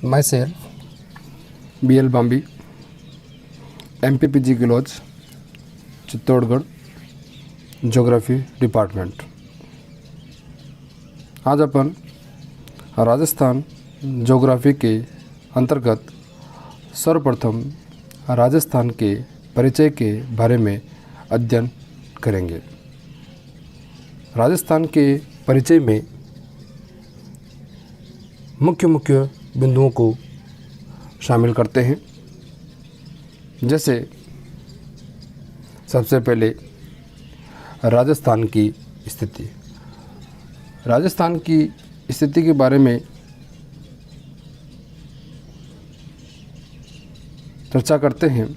myself BL Bambi, MPPG Giloj, Chittorgarh, geography department. आज अपन Rajasthan geography के अंतर्गत सर्वप्रथम राजस्थान के परिचय के बारे में अध्ययन करेंगे। राजस्थान के परिचय में मुख्य बिंदुओं को शामिल करते हैं। जैसे सबसे पहले राजस्थान की स्थिति। राजस्थान की स्थिति के बारे में चर्चा करते हैं।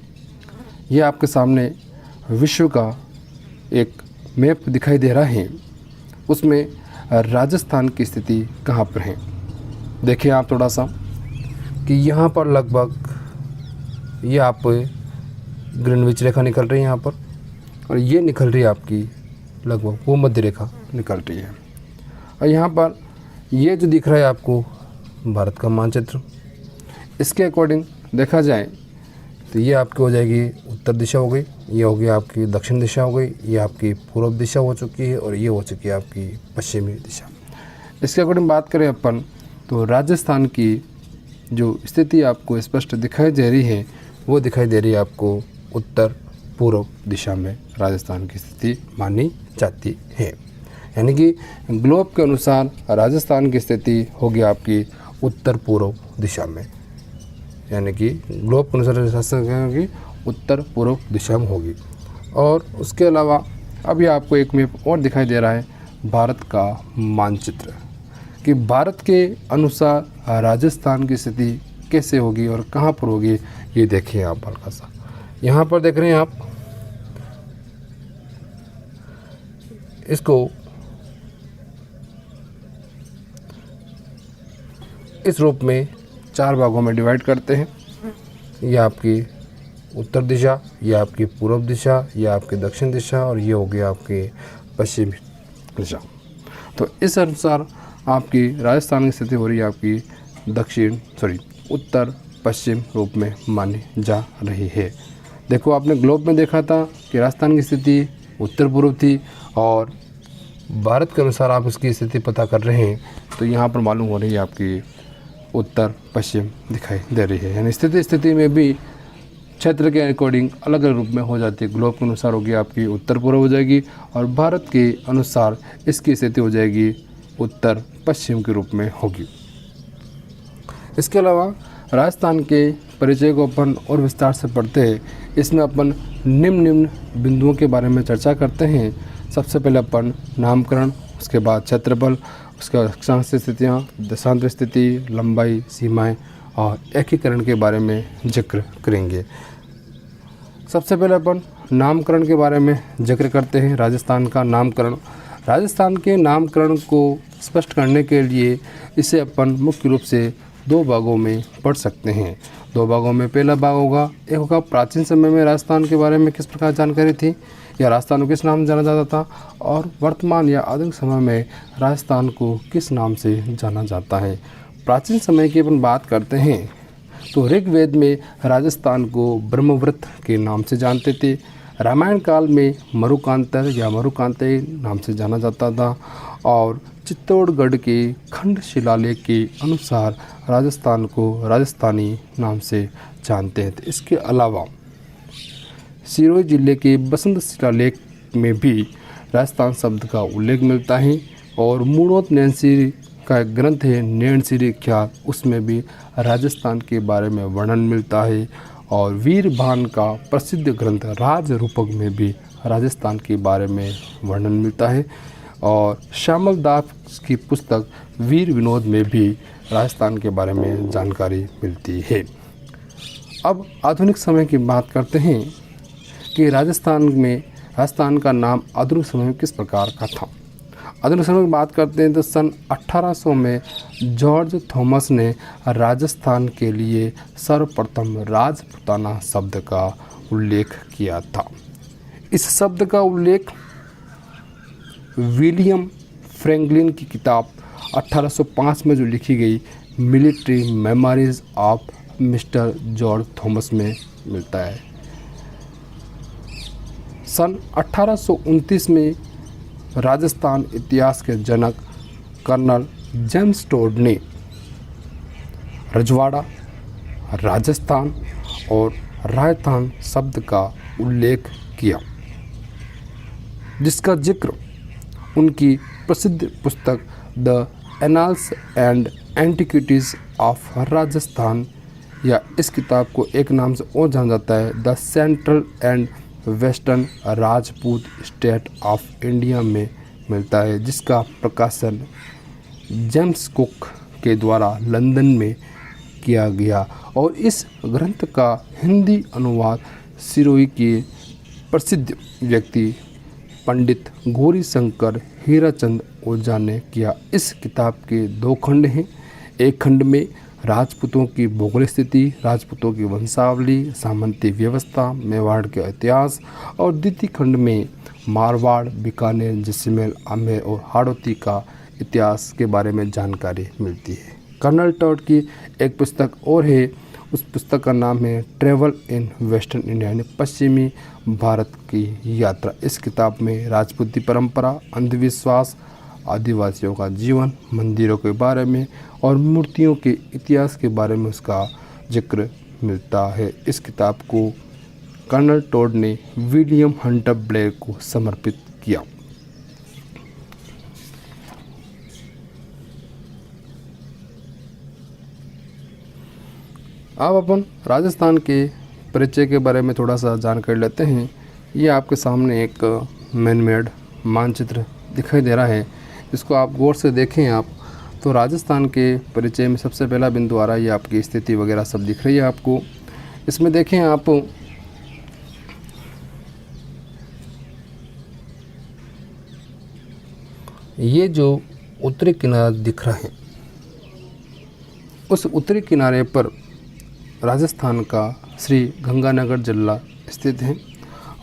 ये आपके सामने विश्व का एक मैप दिखाई दे रहा है, उसमें राजस्थान की स्थिति कहाँ पर है। देखिए आप थोड़ा सा कि यहाँ पर लगभग ये आप ग्रीनविच रेखा निकल रही है यहाँ पर, और ये निकल रही है आपकी लगभग वो मध्य रेखा निकल रही है। और यहाँ पर ये जो दिख रहा है आपको भारत का मानचित्र, इसके अकॉर्डिंग देखा जाए तो ये आपकी हो जाएगी उत्तर दिशा हो गई, ये हो गई आपकी दक्षिण दिशा हो गई, ये आपकी पूर्व दिशा हो चुकी है, और ये हो चुकी है आपकी पश्चिमी दिशा। इसके अकॉर्डिंग बात करें अपन तो राजस्थान की जो स्थिति आपको स्पष्ट दिखाई दे रही है, वो दिखाई दे रही है आपको उत्तर पूर्व दिशा में राजस्थान की स्थिति मानी जाती है। यानी कि ग्लोब के अनुसार राजस्थान की स्थिति होगी आपकी उत्तर पूर्व दिशा में, यानी कि ग्लोब के अनुसार राजस्थान की उत्तर पूर्व दिशा में होगी। और उसके अलावा अभी आपको एक मैप और दिखाई दे रहा है, भारत का मानचित्र, कि भारत के अनुसार राजस्थान की स्थिति कैसे होगी और कहाँ पर होगी। ये देखिए आप हल्का सा यहाँ पर देख रहे हैं आप, इसको इस रूप में 4 भागों में डिवाइड करते हैं। ये आपकी उत्तर दिशा, ये आपकी पूर्व दिशा, ये आपकी दक्षिण दिशा, और ये हो गया आपकी पश्चिम दिशा। तो इस अनुसार आपकी राजस्थान की स्थिति हो रही है आपकी उत्तर पश्चिम रूप में मानी जा रही है। देखो आपने ग्लोब में देखा था कि राजस्थान की स्थिति उत्तर पूर्व थी, और भारत के अनुसार आप इसकी स्थिति पता कर रहे हैं तो यहाँ पर मालूम हो रही है आपकी उत्तर पश्चिम दिखाई दे रही है। यानी स्थिति में भी क्षेत्र के अकॉर्डिंग अलग अलग रूप में हो जाती है। ग्लोब के अनुसार होगी आपकी उत्तर पूर्व हो जाएगी, और भारत के अनुसार इसकी स्थिति हो जाएगी उत्तर पश्चिम के रूप में होगी। इसके अलावा राजस्थान के परिचय को अपन और विस्तार से पढ़ते हैं। इसमें अपन निम्न बिंदुओं के बारे में चर्चा करते हैं। सबसे पहले अपन नामकरण, उसके बाद क्षेत्रफल, उसके बाद अक्षांश स्थितियाँ, देशांतर स्थिति, लंबाई, सीमाएं और एकीकरण के बारे में जिक्र करेंगे। सबसे पहले अपन नामकरण के बारे में जिक्र करते हैं। राजस्थान का नामकरण। राजस्थान के नामकरण को स्पष्ट करने के लिए इसे अपन मुख्य रूप से 2 भागों में पढ़ सकते हैं। 2 भागों में पहला भाग होगा, एक होगा प्राचीन समय में राजस्थान के बारे में किस प्रकार जानकारी थी, या राजस्थान को किस नाम से जाना जाता था, और वर्तमान या आधुनिक समय में राजस्थान को किस नाम से जाना जाता है। प्राचीन समय की अपन बात करते हैं तो ऋग्वेद में राजस्थान को ब्रह्मवृत के नाम से जानते थे। रामायण काल में मरुकांतर या मरुकांते नाम से जाना जाता था, और चित्तौड़गढ़ के खंड शिलालेख के अनुसार राजस्थान को राजस्थानी नाम से जानते हैं। इसके अलावा सिरोही जिले के बसंत शिलालेख में भी राजस्थान शब्द का उल्लेख मिलता है, और मूणोत नैनसिरी का एक ग्रंथ है नैनसिरी ख्याल, उसमें भी राजस्थान के बारे में वर्णन मिलता है। और वीरभान का प्रसिद्ध ग्रंथ राज रूपक में भी राजस्थान के बारे में वर्णन मिलता है, और श्यामल दास की पुस्तक वीर विनोद में भी राजस्थान के बारे में जानकारी मिलती है। अब आधुनिक समय की बात करते हैं कि राजस्थान का नाम आधुनिक समय में किस प्रकार का था। आधुनिक समय की बात करते हैं तो सन 1800 में जॉर्ज थॉमस ने राजस्थान के लिए सर्वप्रथम राजपुताना शब्द का उल्लेख किया था। इस शब्द का उल्लेख विलियम फ्रैंकलिन की किताब 1805 में जो लिखी गई military memories of mister George Thomas में मिलता है। सन 1829 में राजस्थान इतिहास के जनक कर्नल जेम्स टोड ने रजवाड़ा, राजस्थान और राजस्थान शब्द का उल्लेख किया, जिसका जिक्र उनकी प्रसिद्ध पुस्तक the annals and antiquities of Rajasthan, या इस किताब को एक नाम से और जाना जाता है the central and western Rajput state of India में मिलता है, जिसका प्रकाशन जेम्स कुक के द्वारा लंदन में किया गया। और इस ग्रंथ का हिंदी अनुवाद सिरोही के प्रसिद्ध व्यक्ति पंडित गौरी शंकर हीराचंद ओझा ने किया। इस किताब के 2 खंड हैं। एक खंड में राजपूतों की भौगोलिक स्थिति, राजपूतों की वंशावली, सामंती व्यवस्था, मेवाड़ के इतिहास, और द्वितीय खंड में मारवाड़, बीकानेर, जैसलमेर, आमेर और हाड़ौती का इतिहास के बारे में जानकारी मिलती है। कर्नल टॉड की एक पुस्तक और है, उस पुस्तक का नाम है ट्रैवल इन वेस्टर्न इंडिया, यानी पश्चिमी भारत की यात्रा। इस किताब में राजपूती परंपरा, अंधविश्वास, आदिवासियों का जीवन, मंदिरों के बारे में और मूर्तियों के इतिहास के बारे में उसका जिक्र मिलता है। इस किताब को कर्नल टॉड ने विलियम हंटर ब्लेयर को समर्पित किया। अब अपन राजस्थान के परिचय के बारे में थोड़ा सा जानकारी लेते हैं। ये आपके सामने एक मैनमेड मानचित्र दिखाई दे रहा है, इसको आप गौर से देखें आप तो राजस्थान के परिचय में सबसे पहला बिंदु आ रहा है, ये आपकी स्थिति वगैरह सब दिख रही है आपको। इसमें देखें आप, ये जो उत्तरी किनारा दिख रहा है, उस उत्तरी किनारे पर राजस्थान का श्री गंगानगर जिला स्थित है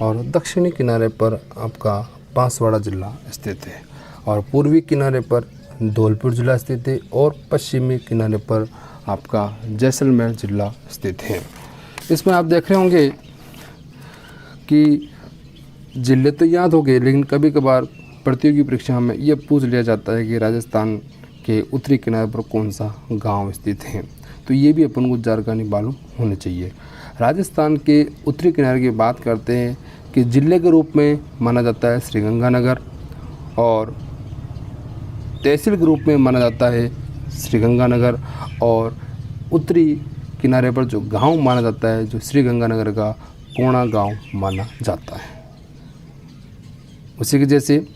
और दक्षिणी किनारे पर आपका बांसवाड़ा जिला स्थित है और पूर्वी किनारे पर धौलपुर जिला स्थित है और पश्चिमी किनारे पर आपका जैसलमेर जिला स्थित है। इसमें आप देख रहे होंगे कि जिले तो याद हो गए, लेकिन कभी कभार प्रतियोगी परीक्षा में ये पूछ लिया जाता है कि राजस्थान के उत्तरी किनारे पर कौन सा गांव स्थित है, तो ये भी अपन को जानकारी मालूम होनी चाहिए। राजस्थान के उत्तरी किनारे की बात करते हैं कि जिले के रूप में माना जाता है श्रीगंगानगर और तहसील के रूप में माना जाता है श्रीगंगानगर, और उत्तरी किनारे पर जो गांव माना जाता है, जो श्रीगंगानगर का कोणा गांव माना जाता है। उसी के जैसे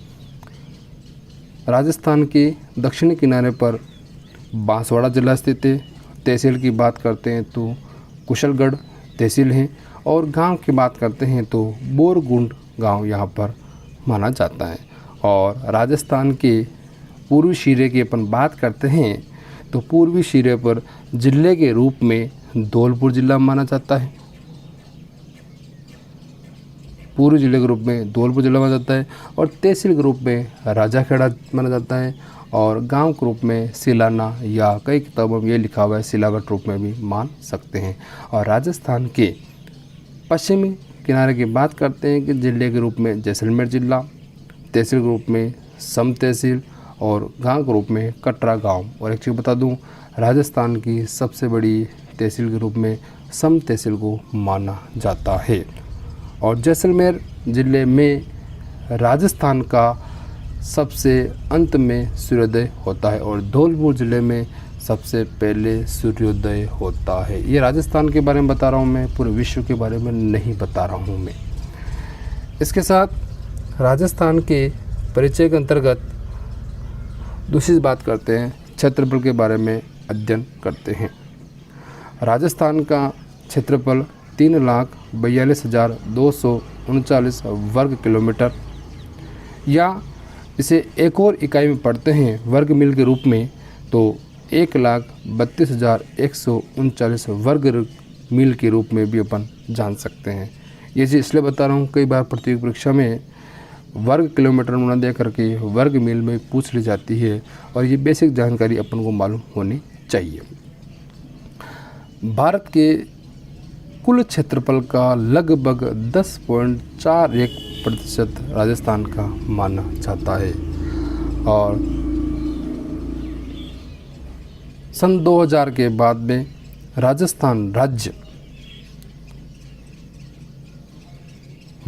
राजस्थान के दक्षिणी किनारे पर बांसवाड़ा जिला स्थित है। तहसील की बात करते हैं तो कुशलगढ़ तहसील है और गांव की बात करते हैं तो बोरगुंड गांव यहाँ पर माना जाता है। और राजस्थान के पूर्वी सिरे की अपन बात करते हैं तो पूर्वी सिरे पर जिले के रूप में धौलपुर जिला माना जाता है। पूर्वी जिले के रूप में धौलपुर जिला माना जाता है और तहसील के रूप में राजाखेड़ा माना जाता है और गांव के रूप में सिलाना, या कई किताबों में ये लिखा हुआ है सिलावट रूप में भी मान सकते हैं। और राजस्थान के पश्चिमी किनारे की बात करते हैं कि जिले के रूप में जैसलमेर जिला, तहसील के रूप में सम तहसील और गांव के रूप में कटरा गांव। और एक चीज़ बता दूं, राजस्थान की सबसे बड़ी तहसील के रूप में सम तहसील को माना जाता है। और जैसलमेर ज़िले में राजस्थान का सबसे अंत में सूर्योदय होता है और धौलपुर ज़िले में सबसे पहले सूर्योदय होता है। ये राजस्थान के बारे में बता रहा हूँ मैं, पूरे विश्व के बारे में नहीं बता रहा हूँ मैं। इसके साथ राजस्थान के परिचय के अंतर्गत दूसरी बात करते हैं, क्षेत्रफल के बारे में अध्ययन करते हैं। राजस्थान का क्षेत्रफल 3,42,239 वर्ग किलोमीटर, या इसे एक और इकाई में पढ़ते हैं वर्ग मील के रूप में तो 1,32,139 वर्ग मील के रूप में भी अपन जान सकते हैं। ये चीज़ इसलिए बता रहा हूँ, कई बार प्रतियोगी परीक्षा में वर्ग किलोमीटर न दे करके वर्ग मील में पूछ ली जाती है और ये बेसिक जानकारी अपन को मालूम होनी चाहिए। भारत के कुल क्षेत्रफल का लगभग 10.41% राजस्थान का माना जाता है और सन 2000 के बाद में राजस्थान राज्य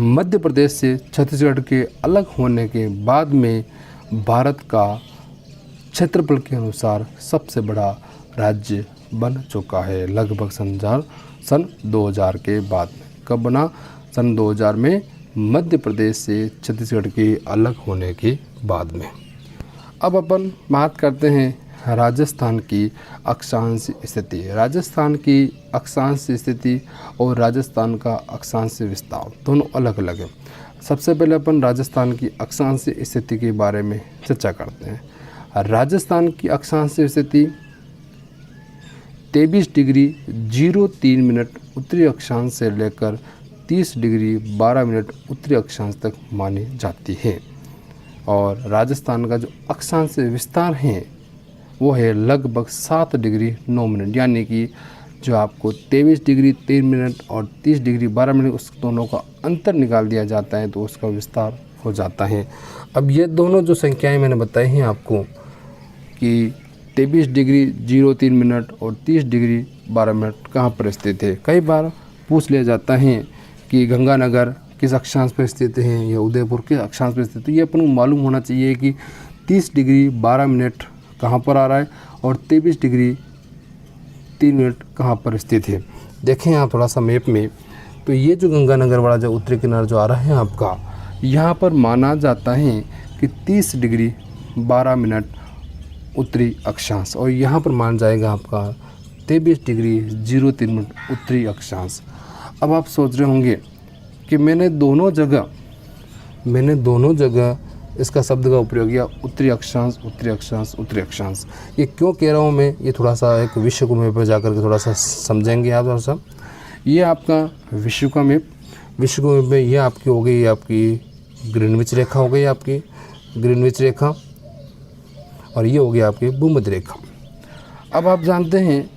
मध्य प्रदेश से छत्तीसगढ़ के अलग होने के बाद में भारत का क्षेत्रफल के अनुसार सबसे बड़ा राज्य बन चुका है। लगभग सन 2000 के बाद में कब बना? सन 2000 में मध्य प्रदेश से छत्तीसगढ़ के अलग होने के बाद में। अब अपन बात करते हैं राजस्थान की अक्षांश स्थिति। राजस्थान की अक्षांश स्थिति और राजस्थान का अक्षांश विस्तार दोनों अलग अलग है। सबसे पहले अपन राजस्थान की अक्षांश स्थिति के बारे में चर्चा करते हैं। राजस्थान की अक्षांश स्थिति 23 डिग्री 03 मिनट उत्तरी अक्षांश से लेकर 30 डिग्री 12 मिनट उत्तरी अक्षांश तक मानी जाती है और राजस्थान का जो अक्षांश विस्तार है वो है लगभग 7 डिग्री 9 मिनट, यानी कि जो आपको 23 डिग्री 3 मिनट और 30 डिग्री 12 मिनट उस दोनों का अंतर निकाल दिया जाता है तो उसका विस्तार हो जाता है। अब ये दोनों जो संख्याएं मैंने बताई हैं आपको कि 23 डिग्री 03 मिनट और 30 डिग्री 12 मिनट कहाँ पर स्थित है। कई बार पूछ लिया जाता है कि गंगानगर किस अक्षांश पर स्थित है या उदयपुर किस अक्षांश पर स्थित है। ये अपन को मालूम होना चाहिए कि 30 डिग्री 12 मिनट कहाँ पर आ रहा है और 23 डिग्री 3 मिनट कहाँ पर स्थित है। देखें यहाँ थोड़ा सा मैप में, तो ये जो गंगानगर वाला जो उत्तरी किनारा जो आ रहा है आपका, यहाँ पर माना जाता है कि 30 डिग्री 12 मिनट उत्तरी अक्षांश और यहाँ पर मान जाएगा आपका 23 डिग्री 03 मिनट उत्तरी अक्षांश। अब आप सोच रहे होंगे कि मैंने दोनों जगह इसका शब्द का उपयोग किया उत्तरी अक्षांश उत्तरी अक्षांश उत्तरी अक्षांश। ये क्यों कह रहा हूँ मैं, ये थोड़ा सा एक विश्व को मैप पर जाकर के थोड़ा सा समझेंगे आप। थोड़ा सा ये आपका विश्व का मैप में ये आपकी हो गई, आपकी ग्रीनविच रेखा हो गई, आपकी ग्रीनविच रेखा, और ये हो गया आपकी भूमध्य रेखा। अब आप जानते हैं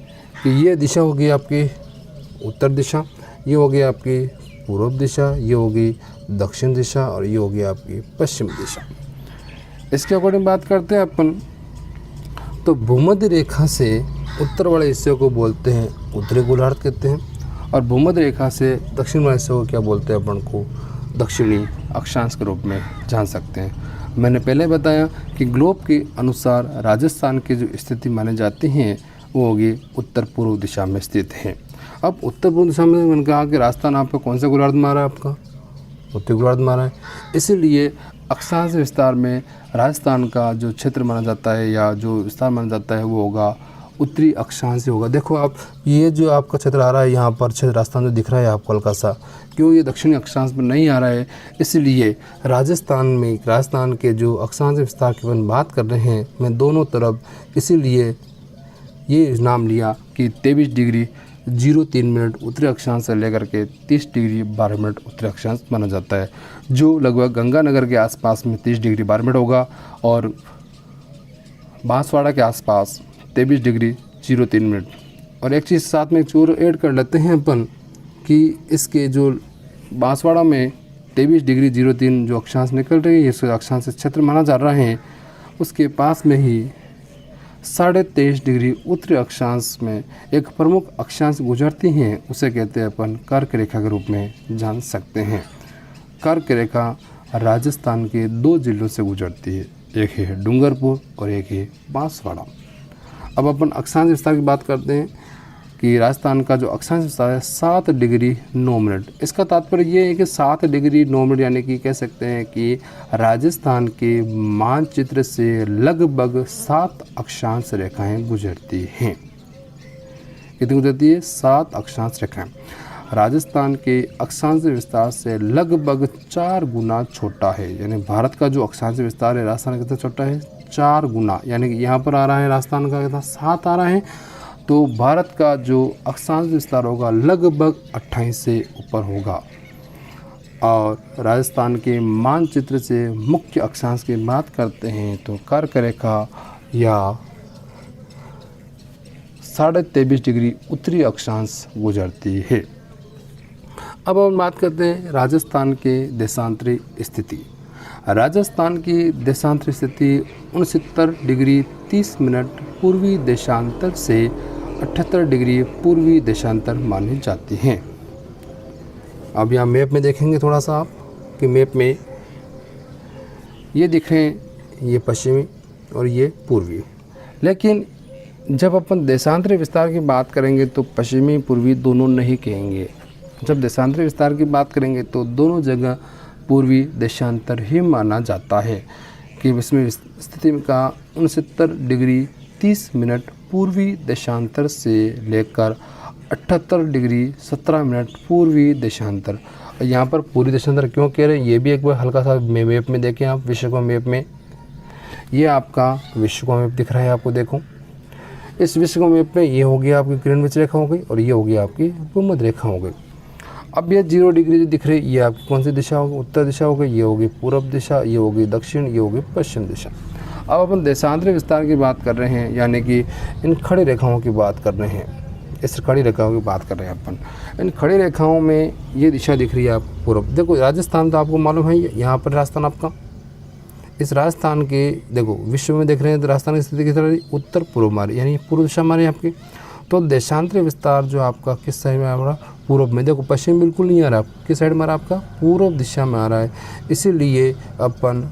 कि ये दिशा होगी आपकी उत्तर दिशा, ये होगी आपकी पूर्व दिशा, ये होगी दक्षिण दिशा और ये होगी आपकी पश्चिम दिशा। इसके अकॉर्डिंग बात करते हैं अपन, तो भूमध्य रेखा से उत्तर वाले हिस्से को बोलते हैं उत्तरी गोलार्ध कहते हैं और भूमध्य रेखा से दक्षिण वाले हिस्से को क्या बोलते हैं अपन को दक्षिणी अक्षांश के रूप में जान सकते हैं। मैंने पहले बताया कि ग्लोब के अनुसार राजस्थान की जो स्थिति मानी जाती हैं वो होगी उत्तर पूर्व दिशा में स्थित है। अब उत्तर पूर्व दिशा में मैंने कहा कि राजस्थान आपका कौन सा गोलार्ध मारा है, आपका उत्तरी गोलार्ध मारा है, इसीलिए अक्षांश विस्तार में राजस्थान का जो क्षेत्र माना जाता है या जो विस्तार माना जाता है वो होगा उत्तरी अक्षांश होगा। देखो आप, ये जो आपका क्षेत्र आ रहा है यहाँ पर क्षेत्र राजस्थान जो दिख रहा है आपको हल्का सा, क्यों ये दक्षिणी अक्षांश में नहीं आ रहा है, इसलिए राजस्थान के जो अक्षांश विस्तार की अपन बात कर रहे हैं मैं दोनों तरफ, इसीलिए ये नाम लिया कि 23 डिग्री 03 मिनट उत्तरी अक्षांश से लेकर के 30 डिग्री 12 मिनट उत्तरी अक्षांश माना जाता है, जो लगभग गंगानगर के आसपास में 30 डिग्री 12 मिनट होगा और बांसवाड़ा के आसपास 23 डिग्री 03 मिनट। और एक चीज़ साथ में एक चोर ऐड कर लेते हैं अपन कि इसके जो बांसवाड़ा में 23 डिग्री 03 जो अक्षांश निकल रही है, इस अक्षांश क्षेत्र माना जा रहा है, उसके पास में ही 23.5 डिग्री उत्तरी अक्षांश में एक प्रमुख अक्षांश गुजरती हैं, उसे कहते हैं अपन कर्क रेखा के रूप में जान सकते हैं। कर्क रेखा राजस्थान के 2 जिलों से गुजरती है, एक है डूंगरपुर और एक है बांसवाड़ा। अब अपन अक्षांश विस्तार की बात करते हैं कि राजस्थान का जो अक्षांश विस्तार है 7 डिग्री 9 मिनट। इसका तात्पर्य ये है कि 7 डिग्री 9 मिनट यानी कि कह सकते हैं कि राजस्थान के मानचित्र से लगभग 7 अक्षांश रेखाएं गुजरती हैं। कितनी गुजरती है? 7 अक्षांश रेखाएं। राजस्थान के अक्षांश विस्तार से लगभग 4 गुना छोटा है, यानी भारत का जो अक्षांश विस्तार है राजस्थान कितना छोटा है? 4 गुना, यानी कि यहाँ पर आ रहा है राजस्थान का कितना 7 आ रहा है, तो भारत का जो अक्षांश विस्तार होगा लगभग 28 से ऊपर होगा। और राजस्थान के मानचित्र से मुख्य अक्षांश की बात करते हैं तो कर्क रेखा या 23.5 डिग्री उत्तरी अक्षांश गुजरती है। अब हम बात करते हैं राजस्थान के देशांतरी स्थिति। राजस्थान की देशांतरी स्थिति 69 डिग्री 30 मिनट पूर्वी देशांतर से 78 डिग्री पूर्वी देशांतर मानी जाती हैं। अब यहाँ मैप में देखेंगे थोड़ा सा आप कि मैप में ये दिख रहे हैं, ये पश्चिमी और ये पूर्वी। लेकिन जब अपन देशांतरी विस्तार की बात करेंगे तो पश्चिमी पूर्वी दोनों नहीं कहेंगे। जब देशांतरी विस्तार की बात करेंगे तो दोनों जगह पूर्वी देशांतर ही माना जाता है कि इसमें स्थिति का 69 डिग्री 30 मिनट पूर्वी देशांतर से लेकर 78 डिग्री 17 मिनट पूर्वी देशांतर। यहाँ पर पूर्वी देशांतर क्यों कह रहे हैं, ये भी एक बार हल्का सा मैप में देखें आप। विश्व का मैप में ये आपका विश्व का मैप दिख रहा है आपको, देखो इस विश्व का मैप में ये हो गया आपकी ग्रीनविच रेखा हो गई और ये हो गया आपकी भूमध्य रेखा हो गई। अब ये 0 डिग्री जो दिख रही है ये आपकी कौन सी दिशा होगी, उत्तर दिशा हो गई, ये होगी पूर्व दिशा, ये होगी दक्षिण, ये होगी पश्चिम दिशा। अब अपन देशांतरी विस्तार की बात कर रहे हैं, यानी कि इन खड़ी रेखाओं की बात कर रहे हैं, इस खड़ी रेखाओं की बात कर रहे हैं अपन। इन खड़ी रेखाओं में ये दिशा दिख रही है आप पूर्व। देखो राजस्थान तो आपको मालूम है, यहाँ पर राजस्थान आपका, इस राजस्थान के देखो विश्व में देख रहे हैं तो राजस्थान की स्थिति किस तरह, उत्तर पूर्व मारी, यानी पूर्व दिशा मारी आपकी। तो देशांतरी विस्तार जो आपका किस साइड में आ रहा है, पूर्व में। देखो पश्चिम बिल्कुल नहीं आ रहा, किस साइड में आ रहा है आपका, पूर्व दिशा में आ रहा है। इसीलिए अपन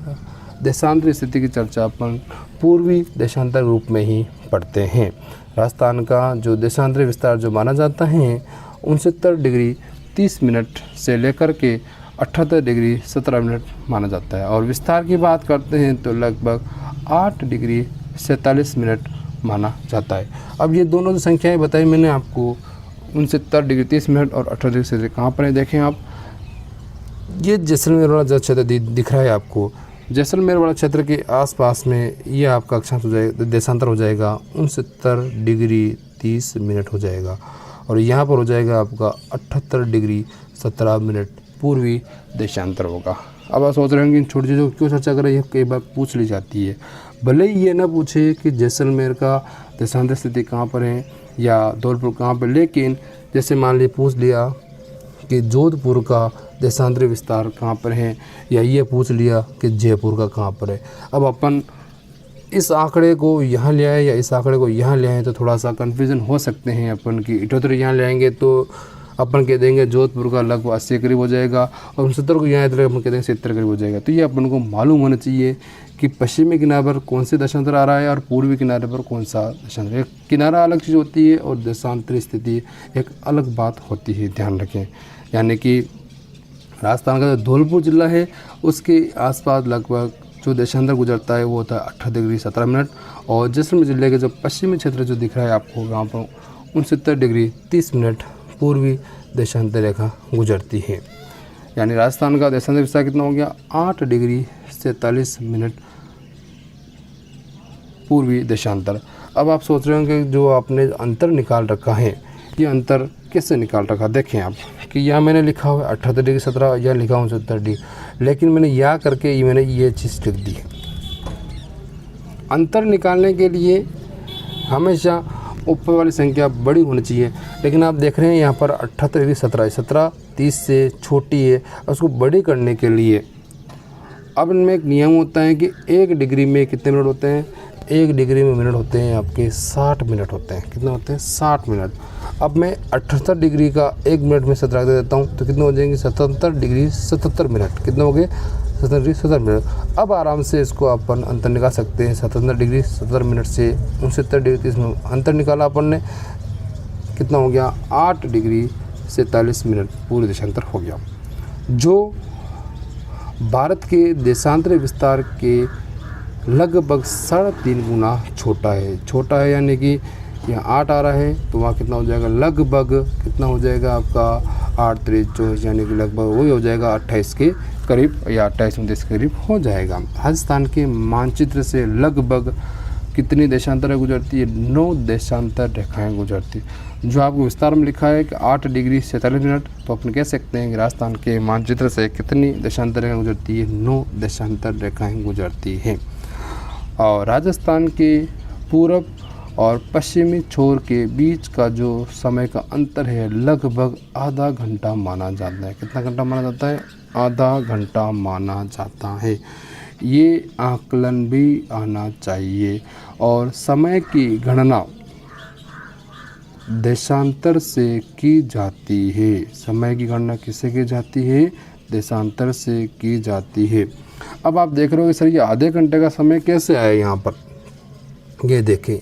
देशांतरी स्थिति की चर्चा अपन पूर्वी देशांतर रूप में ही पढ़ते हैं। राजस्थान का जो देशांतरी विस्तार जो माना जाता है 69 डिग्री 30 मिनट से लेकर के 78 डिग्री 17 मिनट माना जाता है। और विस्तार की बात करते हैं तो लगभग 8 डिग्री 47 मिनट माना जाता है। अब ये दोनों जो संख्याएं बताई मैंने आपको 69 डिग्री 30 मिनट और 18 डिग्री से कहाँ पर है, देखें आप, ये जैसलमेर वाला जो क्षेत्र दिख रहा है आपको, जैसलमेर वाला क्षेत्र के आसपास में ये आपका अक्षांश हो जाएगा, देशांतर हो जाएगा 69 डिग्री 30 मिनट हो जाएगा। और यहाँ पर हो जाएगा आपका 78 डिग्री 17 मिनट पूर्वी देशांतर होगा। अब आप सोच रहे होंगे इन छोटी चीज़ों को क्यों चर्चा कर रही है, कई बार पूछ ली जाती है। भले ही ये ना पूछे कि जैसलमेर का देशांतर स्थिति कहाँ पर है या धौलपुर कहाँ पर, लेकिन जैसे मान लीजिए पूछ लिया कि जोधपुर का देशांतरी विस्तार कहाँ पर है, या ये पूछ लिया कि जयपुर का कहाँ पर है। अब अपन इस आंकड़े को यहाँ ले आए या इस आंकड़े को यहाँ ले आए तो थोड़ा सा कन्फ्यूज़न हो सकते हैं अपन की। 78 यहाँ ले आएंगे तो अपन कह देंगे जोधपुर का लगभग 80 करीब हो जाएगा, और 69 को यहाँ अपन कह देंगे 70 करीब हो जाएगा। तो ये अपन को मालूम होना चाहिए कि पश्चिमी किनारे पर कौन से देशांतर आ रहा है और पूर्वी किनारे पर कौन सा देशांतर। एक किनारा अलग चीज़ होती है और देशांतरी स्थिति एक अलग बात होती है, ध्यान रखें। यानी कि राजस्थान का जो धौलपुर जिला है उसके आसपास लगभग जो देशांतर गुजरता है वो होता है 18 डिग्री 17 मिनट, और जैसलमेर जिले के जो पश्चिमी क्षेत्र जो दिख रहा है आपको वहाँ पर 69 डिग्री 30 मिनट पूर्वी देशांतर रेखा गुजरती है। यानी राजस्थान का देशांतर विस्तार कितना हो गया, 8 डिग्री 47 मिनट पूर्वी देशांतर। अब आप सोच रहे होंगे जो आपने अंतर निकाल रखा है, ये अंतर कैसे निकाल रखा, देखें आप कि यहाँ मैंने लिखा हुआ है 78 डिग्री 17, यहाँ लिखा हूँ 69 डिग्री, लेकिन मैंने यहाँ करके मैंने ये चीज़ लिख दी है। अंतर निकालने के लिए हमेशा ऊपर वाली संख्या बड़ी होनी चाहिए, लेकिन आप देख रहे हैं यहाँ पर 78 डिग्री 17 30 से छोटी है। उसको बड़ी करने के लिए अब इनमें एक नियम होता है कि 1 डिग्री में कितने मिनट होते हैं, 1 डिग्री में मिनट होते हैं आपके 60 मिनट होते हैं। कितने होते हैं, 60 मिनट। अब मैं 78 डिग्री का 1 मिनट में 17 दे देता हूँ तो कितने हो जाएंगे, 77 डिग्री 77 मिनट। कितने हो गए, 77 डिग्री 77 मिनट। अब आराम से इसको अपन अंतर निकाल सकते हैं। 77 डिग्री 77 मिनट से 69 डिग्री 30 मिनट अंतर निकाला अपन ने, कितना हो गया, 8 डिग्री 47 मिनट पूर्वी देशांतर हो गया, जो भारत के देशांतरी विस्तार के लगभग 3.5 गुना छोटा है। छोटा है यानी कि यहाँ 8 आ रहा है तो वहाँ कितना हो जाएगा, लगभग कितना हो जाएगा आपका 8 3 24, यानी कि लगभग वही हो जाएगा 28 के करीब या 28-29 के करीब हो जाएगा। राजस्थान के मानचित्र से लगभग कितनी देशांतर गुजरती है, 9 देशांतर रेखाएं गुजरती। जो आपको विस्तार में लिखा है कि 8 डिग्री 47 मिनट, तो अपन कह सकते हैं कि राजस्थान के मानचित्र से कितनी देशांतर रेखाएं गुजरती है, 9 देशांतर रेखाएं गुजरती हैं। और राजस्थान के पूरब और पश्चिमी छोर के बीच का जो समय का अंतर है लगभग आधा घंटा माना जाता है। कितना घंटा माना जाता है? आधा घंटा माना जाता है। ये आकलन भी आना चाहिए। और समय की गणना देशांतर से की जाती है। समय की गणना किससे की जाती है? देशांतर से की जाती है। अब आप देख रहे हो कि सर ये आधे घंटे का समय कैसे आया यहाँ पर? ये देखें,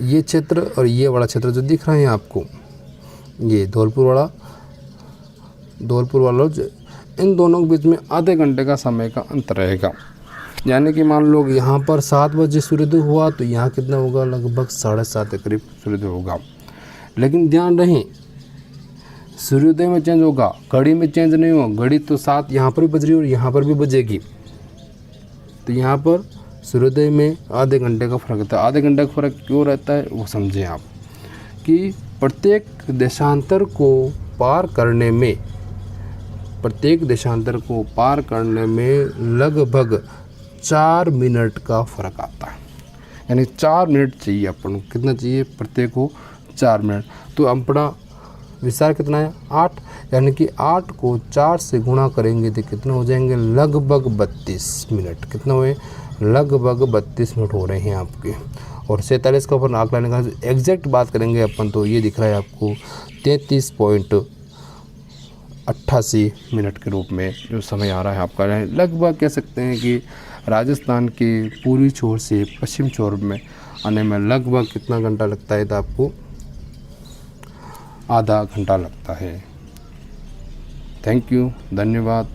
ये क्षेत्र और ये वाला क्षेत्र जो दिख रहा है आपको, ये धौलपुर वाला इन दोनों के बीच में आधे घंटे का समय का अंतर रहेगा। यानी कि मान लो यहाँ पर 7 बजे सूर्योदय हुआ तो यहाँ कितना होगा? लगभग 7:30 के करीब सूर्योदय होगा। लेकिन ध्यान रहे, सूर्योदय में चेंज होगा, घड़ी में चेंज नहीं होगा। घड़ी तो 7 यहाँ पर भी बज रही है और यहाँ पर भी बजेगी। तो यहाँ पर सूर्योदय में आधे घंटे का फ़र्क रहता है। आधे घंटे का फ़र्क क्यों रहता है वो समझें आप, कि प्रत्येक देशांतर को पार करने में लगभग 4 मिनट का फ़र्क आता है। यानी 4 मिनट चाहिए अपन को। कितना चाहिए? प्रत्येक को 4 मिनट। तो अपना विस्तार कितना है? 8। यानी कि 8 को 4 से गुणा करेंगे तो कितना हो जाएंगे? लगभग 32 मिनट। कितना हुए? लगभग 32 मिनट हो रहे हैं आपके। और 47 का अपन आंकड़ा निकाल, एग्जैक्ट बात करेंगे अपन तो ये दिख रहा है आपको 33.88 मिनट के रूप में जो समय आ रहा है आपका। लगभग कह सकते हैं कि राजस्थान के पूर्वी छोर से पश्चिम छोर में आने में लगभग कितना घंटा लगता है? तो आपको आधा घंटा लगता है। थैंक यू, धन्यवाद।